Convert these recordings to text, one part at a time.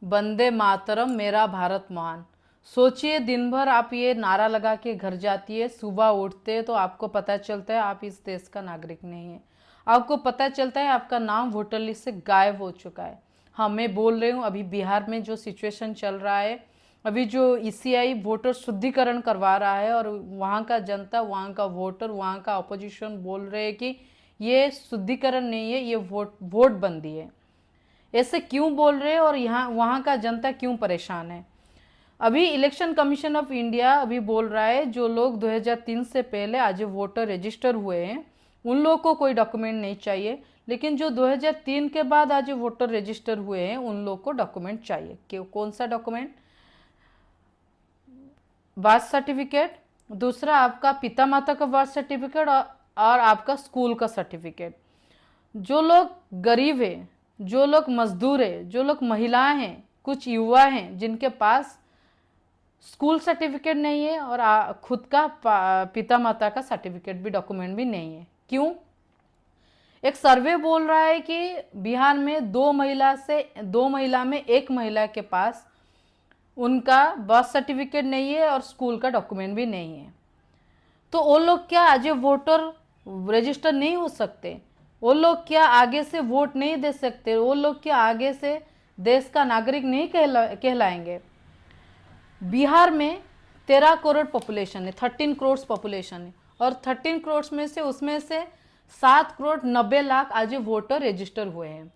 वंदे मातरम, मेरा भारत महान। सोचिए, दिन भर आप ये नारा लगा के घर जाती है, सुबह उठते तो आपको पता चलता है आप इस देश का नागरिक नहीं है। आपको पता चलता है आपका नाम वोटर लिस्ट से गायब हो चुका है। हाँ, मैं बोल रही हूँ, अभी बिहार में जो सिचुएशन चल रहा है, अभी जो ईसीआई वोटर शुद्धिकरण करवा रहा है, और वहाँ का जनता, वहाँ का वोटर, वहाँ का अपोजिशन बोल रहे हैं कि ये शुद्धिकरण नहीं है, ये वोट बंदी है। ऐसे क्यों बोल रहे हैं और यहाँ वहाँ का जनता क्यों परेशान है? अभी इलेक्शन कमीशन ऑफ इंडिया अभी बोल रहा है जो लोग 2003 से पहले आज वोटर रजिस्टर हुए हैं उन लोगों को कोई डॉक्यूमेंट नहीं चाहिए, लेकिन जो 2003 के बाद आज वोटर रजिस्टर हुए हैं उन लोग को डॉक्यूमेंट चाहिए। क्यों? कौन सा डॉक्यूमेंट? बर्थ सर्टिफिकेट, दूसरा आपका पिता माता का बर्थ सर्टिफिकेट, और आपका स्कूल का सर्टिफिकेट। जो लोग गरीब है, जो लोग मजदूर है, जो लोग महिलाएं हैं, कुछ युवा हैं जिनके पास स्कूल सर्टिफिकेट नहीं है और खुद का पिता माता का सर्टिफिकेट भी, डॉक्यूमेंट भी नहीं है। क्यों? एक सर्वे बोल रहा है कि बिहार में दो महिला में एक महिला के पास उनका बर्थ सर्टिफिकेट नहीं है और स्कूल का डॉक्यूमेंट भी नहीं है। तो वो लोग क्या आज वोटर रजिस्टर नहीं हो सकते? वो लोग क्या आगे से वोट नहीं दे सकते? वो लोग क्या आगे से देश का नागरिक नहीं कहलाएंगे? बिहार में 13 करोड़ पॉपुलेशन है, 13 करोड़ पॉपुलेशन है, और 13 करोड़ में से उसमें से 7 करोड़ 90 लाख आज वोटर रजिस्टर हुए हैं।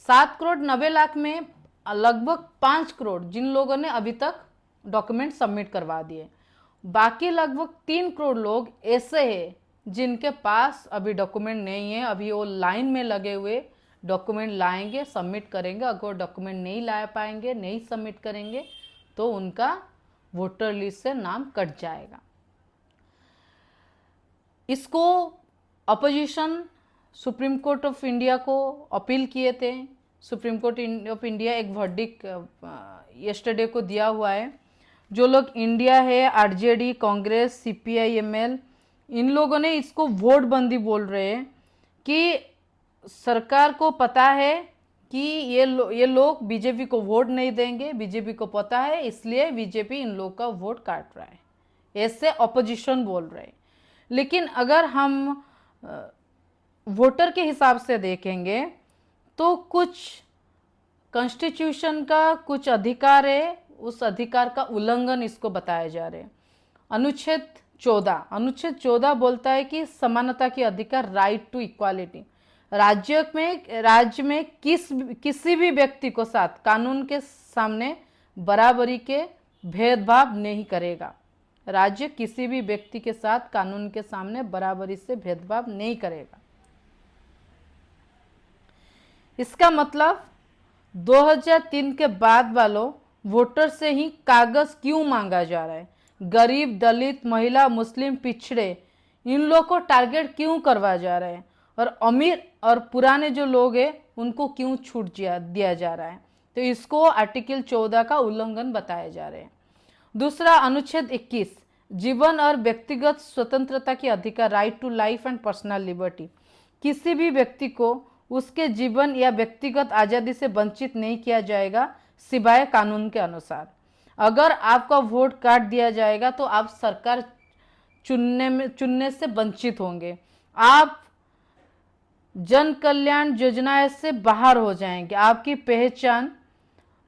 7 करोड़ 90 लाख में लगभग 5 करोड़ जिन लोगों ने अभी तक डॉक्यूमेंट सबमिट करवा दिए, बाकी लगभग 3 करोड़ लोग ऐसे हैं जिनके पास अभी डॉक्यूमेंट नहीं है। अभी वो लाइन में लगे हुए डॉक्यूमेंट लाएंगे, सबमिट करेंगे। अगर डॉक्यूमेंट नहीं ला पाएंगे, नहीं सबमिट करेंगे, तो उनका वोटर लिस्ट से नाम कट जाएगा। इसको opposition supreme court of India को अपील किए थे। सुप्रीम कोर्ट ऑफ इंडिया एक वर्डिक्ट यस्टरडे को दिया हुआ है। जो लोग इंडिया है, आरजेडी, कांग्रेस, सीपीआई, एमएल, इन लोगों ने इसको वोट बंदी बोल रहे हैं कि सरकार को पता है कि ये लोग बीजेपी को वोट नहीं देंगे, बीजेपी को पता है, इसलिए बीजेपी इन लोग का वोट काट रहा है, ऐसे ऑपोजिशन बोल रहे हैं। लेकिन अगर हम वोटर के हिसाब से देखेंगे तो कुछ कॉन्स्टिट्यूशन का कुछ अधिकार है, उस अधिकार का उल्लंघन इसको बताया जा रहे हैं। अनुच्छेद 14 बोलता है कि समानता की अधिकार, राइट टू इक्वालिटी। राज्य में किसी भी व्यक्ति को साथ कानून के सामने बराबरी के भेदभाव नहीं करेगा। राज्य किसी भी व्यक्ति के साथ कानून के सामने बराबरी से भेदभाव नहीं करेगा। इसका मतलब 2003 के बाद वालों वोटर से ही कागज क्यों मांगा जा रहा है? गरीब, दलित, महिला, मुस्लिम, पिछड़े, इन लोग को टारगेट क्यों करवा जा रहा है? और अमीर और पुराने जो लोग हैं उनको क्यों छूट दिया जा रहा है? तो इसको आर्टिकल 14 का उल्लंघन बताया जा रहा है। दूसरा, अनुच्छेद 21, जीवन और व्यक्तिगत स्वतंत्रता की अधिकार, right to life and personal liberty. किसी भी व्यक्ति को उसके जीवन या व्यक्तिगत आज़ादी से वंचित नहीं किया जाएगा सिवाय कानून के अनुसार। अगर आपका वोट काट दिया जाएगा तो आप सरकार चुनने से वंचित होंगे, आप जन कल्याण योजनाएं से बाहर हो जाएंगे, आपकी पहचान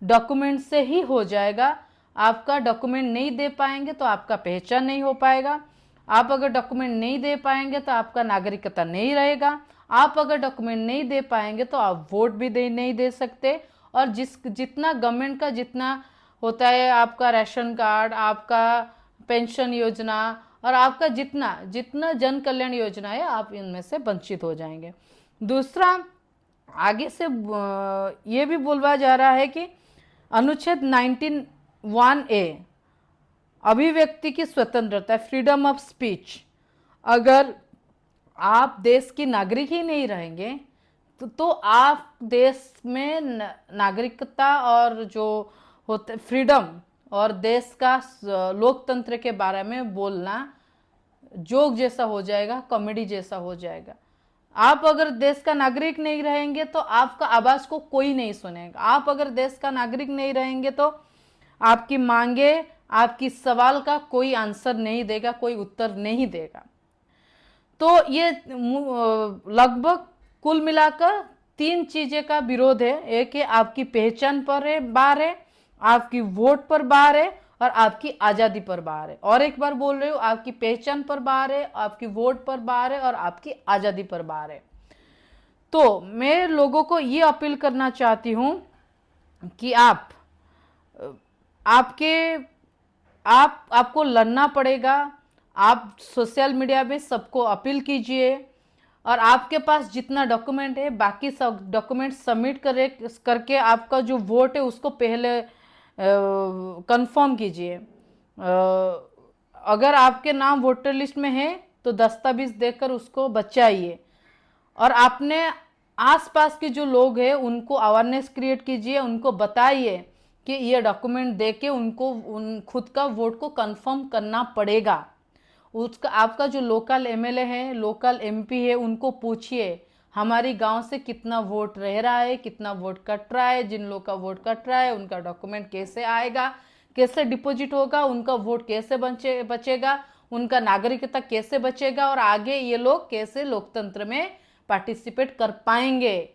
डॉक्यूमेंट से ही हो जाएगा। आपका डॉक्यूमेंट नहीं दे पाएंगे तो आपका पहचान नहीं हो पाएगा। आप अगर डॉक्यूमेंट नहीं दे पाएंगे तो आपका नागरिकता नहीं रहेगा। आप अगर डॉक्यूमेंट नहीं दे पाएंगे तो आप वोट भी नहीं दे सकते। और जितना गवर्नमेंट का जितना होता है, आपका राशन कार्ड, आपका पेंशन योजना और आपका जितना जन कल्याण योजना है, आप इनमें से वंचित हो जाएंगे। दूसरा, आगे से ये भी बोलवा जा रहा है कि अनुच्छेद 19(1)(a) अभिव्यक्ति की स्वतंत्रता, फ्रीडम ऑफ स्पीच। अगर आप देश की नागरिक ही नहीं रहेंगे तो आप देश में नागरिकता और जो होते फ्रीडम और देश का लोकतंत्र के बारे में बोलना जोक जैसा हो जाएगा, कॉमेडी जैसा हो जाएगा। आप अगर देश का नागरिक नहीं रहेंगे तो आपका आवाज को कोई नहीं सुनेगा। आप अगर देश का नागरिक नहीं रहेंगे तो आपकी मांगे, आपकी सवाल का कोई आंसर नहीं देगा, कोई उत्तर नहीं देगा। तो ये लगभग कुल मिलाकर तीन चीजें का विरोध है। एक है आपकी पहचान पर है, बार है, आपकी वोट पर बार है, और आपकी आजादी पर बार है। और एक बार बोल रही हूं, आपकी पहचान पर बार है, आपकी वोट पर बार है, और आपकी आजादी पर बार है। तो मैं लोगों को ये अपील करना चाहती हूं कि आपके आपको लड़ना पड़ेगा। आप सोशल मीडिया में सबको अपील कीजिए, और आपके पास जितना डॉक्यूमेंट है बाकी सब डॉक्यूमेंट सबमिट करके आपका जो वोट है उसको पहले कंफर्म कीजिए। अगर आपके नाम वोटर लिस्ट में है तो दस्तावेज देकर उसको बचाइए, और आपने आसपास के जो लोग हैं उनको अवेयरनेस क्रिएट कीजिए, उनको बताइए कि ये डॉक्यूमेंट देके उनको खुद का वोट को कंफर्म करना पड़ेगा। उसका आपका जो लोकल एमएलए है, लोकल एमपी है, उनको पूछिए हमारी गांव से कितना वोट रह रहा है, कितना वोट कट रहा है। जिन लोग का वोट कट रहा है उनका डॉक्यूमेंट कैसे आएगा, कैसे डिपॉजिट होगा, उनका वोट कैसे बचेगा, उनका नागरिकता कैसे बचेगा, और आगे ये लोग कैसे लोकतंत्र में पार्टिसिपेट कर पाएंगे।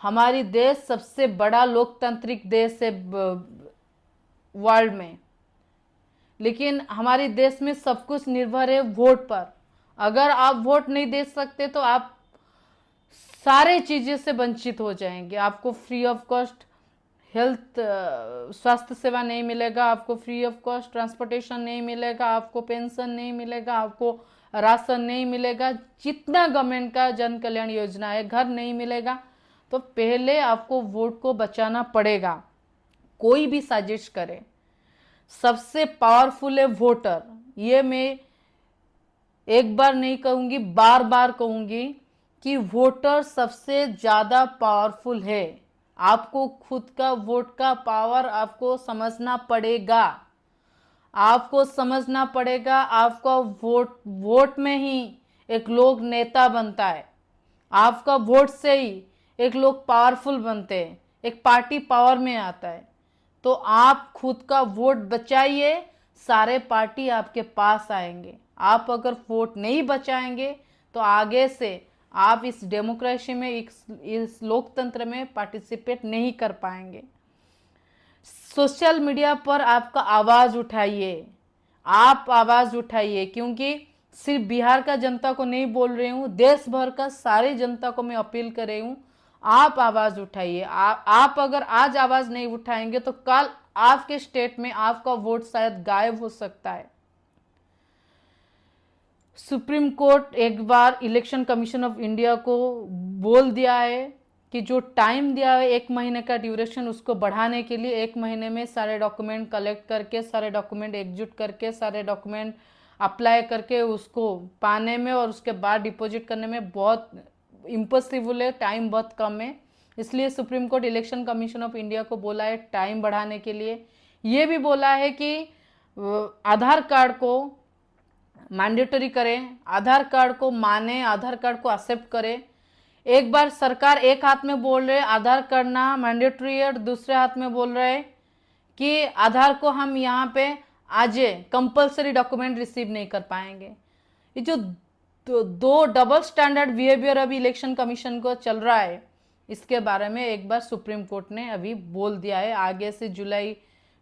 हमारी देश सबसे बड़ा लोकतांत्रिक देश है वर्ल्ड में, लेकिन हमारे देश में सब कुछ निर्भर है वोट पर। अगर आप वोट नहीं दे सकते तो आप सारे चीज़ें से वंचित हो जाएंगे। आपको फ्री ऑफ कॉस्ट हेल्थ स्वास्थ्य सेवा नहीं मिलेगा, आपको फ्री ऑफ कॉस्ट ट्रांसपोर्टेशन नहीं मिलेगा, आपको पेंशन नहीं मिलेगा, आपको राशन नहीं मिलेगा, जितना गवर्नमेंट का जन कल्याण योजना है, घर नहीं मिलेगा। तो पहले आपको वोट को बचाना पड़ेगा, कोई भी साजिश करे। सबसे पावरफुल है वोटर। ये मैं एक बार नहीं कहूंगी, बार बार कहूंगी कि वोटर सबसे ज्यादा पावरफुल है। आपको खुद का वोट का पावर आपको समझना पड़ेगा, आपको समझना पड़ेगा। आपका वोट में ही एक लोग नेता बनता है, आपका वोट से ही एक लोग पावरफुल बनते हैं, एक पार्टी पावर में आता है। तो आप खुद का वोट बचाइए, सारे पार्टी आपके पास आएंगे। आप अगर वोट नहीं बचाएंगे तो आगे से आप इस डेमोक्रेसी में, इस लोकतंत्र में पार्टिसिपेट नहीं कर पाएंगे। सोशल मीडिया पर आपका आवाज उठाइए, आप आवाज उठाइए, क्योंकि सिर्फ बिहार का जनता को नहीं बोल रही हूँ, देश भर का सारी जनता को मैं अपील कर रही हूँ। आप आवाज उठाइए। आप अगर आज आवाज नहीं उठाएंगे तो कल आपके स्टेट में आपका वोट शायद गायब हो सकता है। सुप्रीम कोर्ट एक बार इलेक्शन कमीशन ऑफ इंडिया को बोल दिया है कि जो टाइम दिया है 1 महीने का ड्यूरेशन, उसको बढ़ाने के लिए 1 महीने में सारे डॉक्यूमेंट कलेक्ट करके, सारे डॉक्यूमेंट एकजुट करके, सारे डॉक्यूमेंट अप्लाई करके उसको पाने में और उसके बाद डिपॉजिट करने में बहुत इम्पॉसिबल है, टाइम बहुत कम है। इसलिए supreme court election commission of India को बोला है टाइम बढ़ाने के लिए। ये भी बोला है कि आधार कार्ड को मैंडेटरी करें, आधार कार्ड को माने, आधार कार्ड को एक्सेप्ट करें। एक बार सरकार एक हाथ में बोल रहे आधार करना मैंडेटरी है, और दूसरे हाथ में बोल रहे कि आधार को हम यहाँ पे आज कंपलसरी डॉक्यूमेंट रिसीव नहीं कर पाएंगे। ये जो दो डबल स्टैंडर्ड बिहेवियर अभी इलेक्शन कमीशन को चल रहा है, इसके बारे में एक बार सुप्रीम कोर्ट ने अभी बोल दिया है। आगे से जुलाई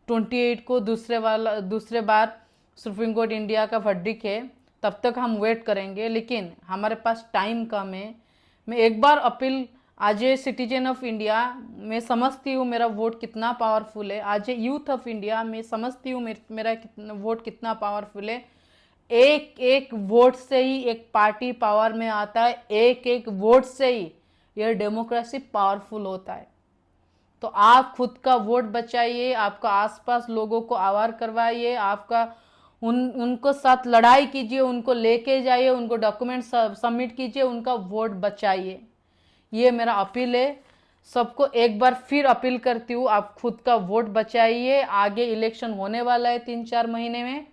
28 को दूसरे बार सुप्रीम कोर्ट इंडिया का वर्डिक्ट है, तब तक हम वेट करेंगे, लेकिन हमारे पास टाइम कम है। मैं एक बार अपील, आज ए सिटीजन ऑफ इंडिया, मैं समझती हूँ मेरा वोट कितना पावरफुल है। आज ए यूथ ऑफ इंडिया, मैं समझती हूँ मेरा वोट कितना पावरफुल है। एक एक वोट से ही एक पार्टी पावर में आता है, एक एक वोट से ही यह डेमोक्रेसी पावरफुल होता है। तो आप खुद का वोट बचाइए, आपका आसपास लोगों को अवेयर करवाइए, आपका उनको साथ लड़ाई कीजिए, उनको लेके जाइए, उनको डॉक्यूमेंट सबमिट कीजिए, उनका वोट बचाइए। ये मेरा अपील है। सबको एक बार फिर अपील करती हूँ, आप खुद का वोट बचाइए। आगे इलेक्शन होने वाला है 3-4 महीने में।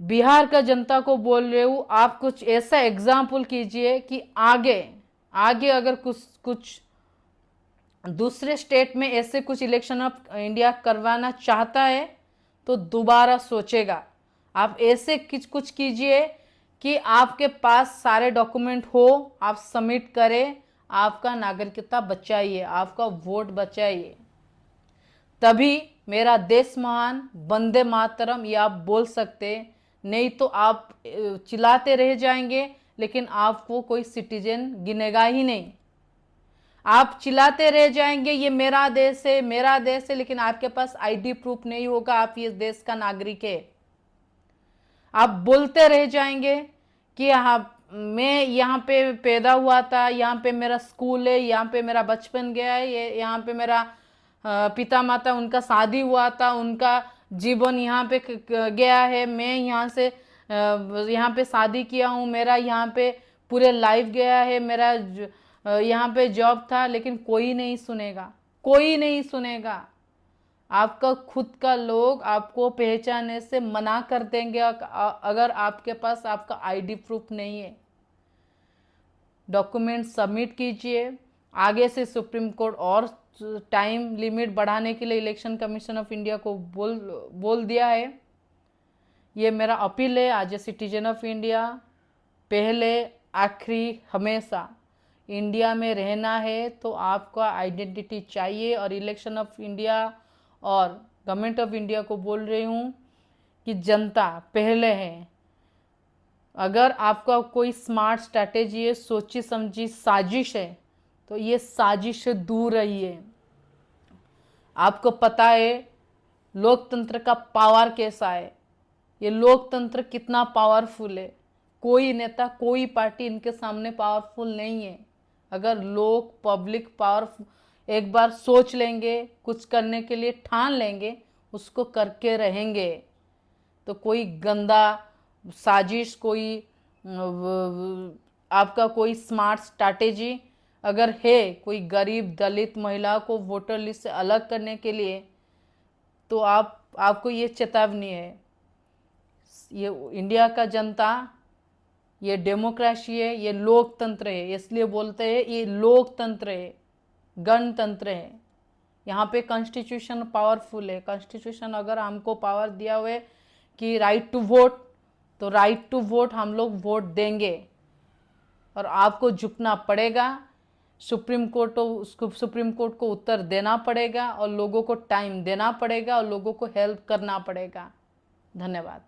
बिहार का जनता को बोल रहे हूँ, आप कुछ ऐसा एग्जाम्पल कीजिए कि आगे आगे अगर कुछ कुछ दूसरे स्टेट में ऐसे कुछ इलेक्शन ऑफ इंडिया करवाना चाहता है तो दोबारा सोचेगा। आप ऐसे कुछ कीजिए कि आपके पास सारे डॉक्यूमेंट हो, आप सबमिट करें, आपका नागरिकता बचाइए, आपका वोट बचाइए, तभी मेरा देश महान, वंदे मातरम ये आप बोल सकते। नहीं तो आप चिल्लाते रह जाएंगे लेकिन आपको कोई सिटीजन गिनेगा ही नहीं। आप चिल्लाते रह जाएंगे ये मेरा देश है, मेरा देश है, लेकिन आपके पास आईडी प्रूफ नहीं होगा आप इस देश का नागरिक है। आप बोलते रह जाएंगे कि हाँ मैं यहाँ पे पैदा हुआ था, यहाँ पे मेरा स्कूल है, यहाँ पे मेरा बचपन गया है, ये यहाँ पे मेरा पिता माता उनका शादी हुआ था, उनका जीवन यहाँ पे गया है, मैं यहाँ से यहाँ पे शादी किया हूँ, मेरा यहाँ पे पूरे लाइफ गया है, मेरा यहाँ पे जॉब था, लेकिन कोई नहीं सुनेगा, कोई नहीं सुनेगा। आपका खुद का लोग आपको पहचानने से मना कर देंगे अगर आपके पास आपका आईडी प्रूफ नहीं है। डॉक्यूमेंट सबमिट कीजिए। आगे से सुप्रीम कोर्ट और टाइम लिमिट बढ़ाने के लिए इलेक्शन कमीशन ऑफ इंडिया को बोल दिया है। ये मेरा अपील है as a citizen of India. पहले आखिरी हमेशा इंडिया में रहना है तो आपका आइडेंटिटी चाहिए। और इलेक्शन ऑफ इंडिया और गवर्नमेंट ऑफ इंडिया को बोल रही हूँ कि जनता पहले है। अगर आपका कोई स्मार्ट स्ट्रैटेजी है, सोची समझी साजिश है, तो ये साजिश से दूर रहिए। आपको पता है लोकतंत्र का पावर कैसा है, ये लोकतंत्र कितना पावरफुल है। कोई नेता कोई पार्टी इनके सामने पावरफुल नहीं है। अगर लोग पब्लिक पावर एक बार सोच लेंगे, कुछ करने के लिए ठान लेंगे, उसको करके रहेंगे, तो कोई गंदा साजिश, कोई आपका कोई स्मार्ट स्ट्रैटेजी अगर है कोई गरीब दलित महिला को वोटर लिस्ट से अलग करने के लिए, तो आपको ये चेतावनी है। ये इंडिया का जनता, ये डेमोक्रेसी है, ये लोकतंत्र है, इसलिए बोलते हैं ये लोकतंत्र है, गणतंत्र है। यहाँ पे कॉन्स्टिट्यूशन पावरफुल है। कॉन्स्टिट्यूशन अगर हमको पावर दिया हुआ कि राइट टू वोट, तो राइट टू वोट हम लोग वोट देंगे। और आपको झुकना पड़ेगा, सुप्रीम कोर्ट को उत्तर देना पड़ेगा, और लोगों को टाइम देना पड़ेगा, और लोगों को हेल्प करना पड़ेगा। धन्यवाद।